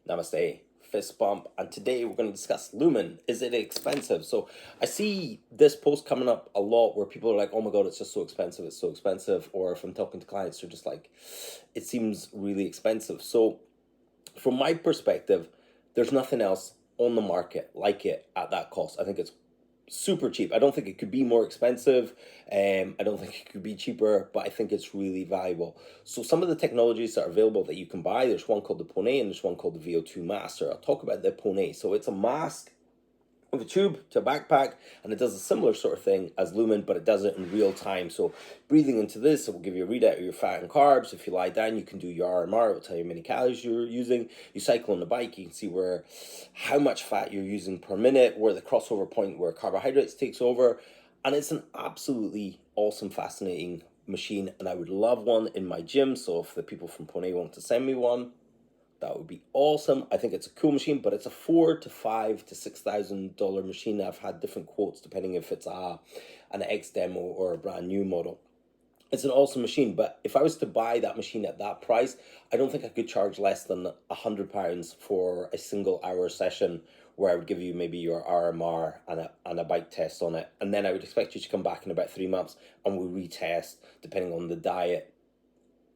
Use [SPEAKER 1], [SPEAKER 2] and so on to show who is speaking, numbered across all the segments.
[SPEAKER 1] Namaste, fist bump, and today we're going to discuss Lumen. Is it expensive? So I see this post coming up a lot where people are like, oh my god, it's just so expensive, it's so expensive. Or if I'm talking to clients, they're just like, it seems really expensive. So from my perspective, there's nothing else on the market like it at that cost. I think it's super cheap. I don't think it could be more expensive. I don't think it could be cheaper, but I think it's really valuable. So some of the technologies that are available that you can buy, there's one called the PONE and there's one called the VO2 Master. I'll talk about the PONE. So it's a mask with a tube to a backpack, and it does a similar sort of thing as Lumen, but it does it in real time. So breathing into this, it will give you a readout of your fat and carbs. If you lie down, you can do your RMR. It will tell you how many calories you're using. You cycle on the bike, you can see how much fat you're using per minute, where the crossover point where carbohydrates takes over. And it's an absolutely awesome, fascinating machine, and I would love one in my gym. So if the people from PONE want to send me one, that would be awesome. I think it's a cool machine, but it's a $4,000 to $5,000 to $6,000 machine. I've had different quotes depending if it's an X demo or a brand new model. It's an awesome machine, but if I was to buy that machine at that price, I don't think I could charge less than £100 for a single hour session where I would give you maybe your RMR and a bike test on it. And then I would expect you to come back in about 3 months and we'll retest depending on the diet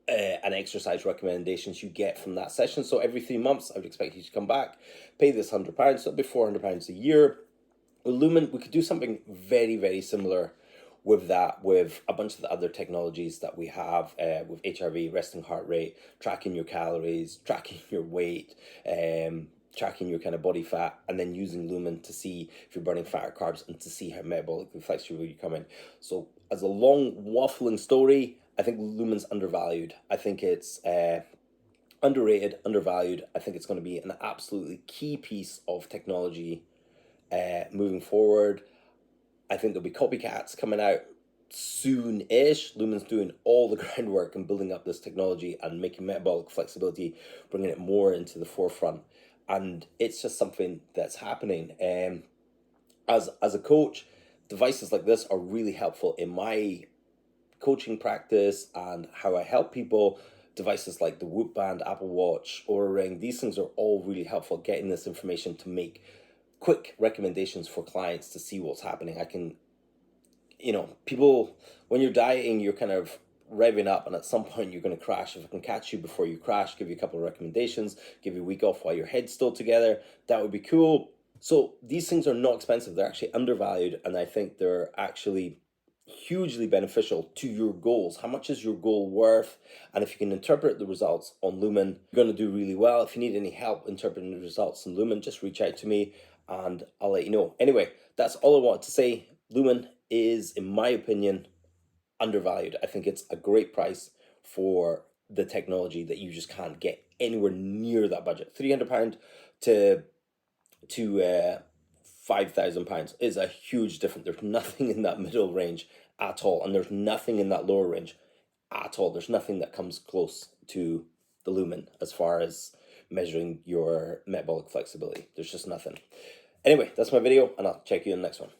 [SPEAKER 1] and exercise recommendations you get from that session. So every 3 months, I would expect you to come back, pay this £100, so it'll be £400 a year. With Lumen, we could do something very, very similar with that, with a bunch of the other technologies that we have, with HRV, resting heart rate, tracking your calories, tracking your weight, tracking your kind of body fat, and then using Lumen to see if you're burning fat or carbs and to see how metabolically flexible you're coming. So as a long waffling story, I think Lumen's undervalued. I think it's underrated, undervalued. I think it's going to be an absolutely key piece of technology moving forward. I think there'll be copycats coming out soon-ish. Lumen's doing all the groundwork and building up this technology and making metabolic flexibility, bringing it more into the forefront. And it's just something that's happening. As a coach, devices like this are really helpful in my coaching practice and how I help people. Devices like the Whoop Band, Apple Watch, Oura Ring, these things are all really helpful getting this information to make quick recommendations for clients to see what's happening. I can, people, when you're dieting, you're kind of revving up and at some point you're going to crash. If I can catch you before you crash, give you a couple of recommendations, give you a week off while your head's still together, that would be cool. So these things are not expensive. They're actually undervalued, and I think they're actually hugely beneficial to your goals. How much is your goal worth? And if you can interpret the results on Lumen, you're going to do really well. If you need any help interpreting the results in Lumen, just reach out to me and I'll let you know. Anyway, that's all I wanted to say. Lumen is, in my opinion, undervalued. I think it's a great price for the technology that you just can't get anywhere near that budget. £300 to £5,000 is a huge difference. There's nothing in that middle range at all, and there's nothing in that lower range at all. There's nothing that comes close to the Lumen as far as measuring your metabolic flexibility. There's just nothing. Anyway, that's my video, and I'll check you in the next one.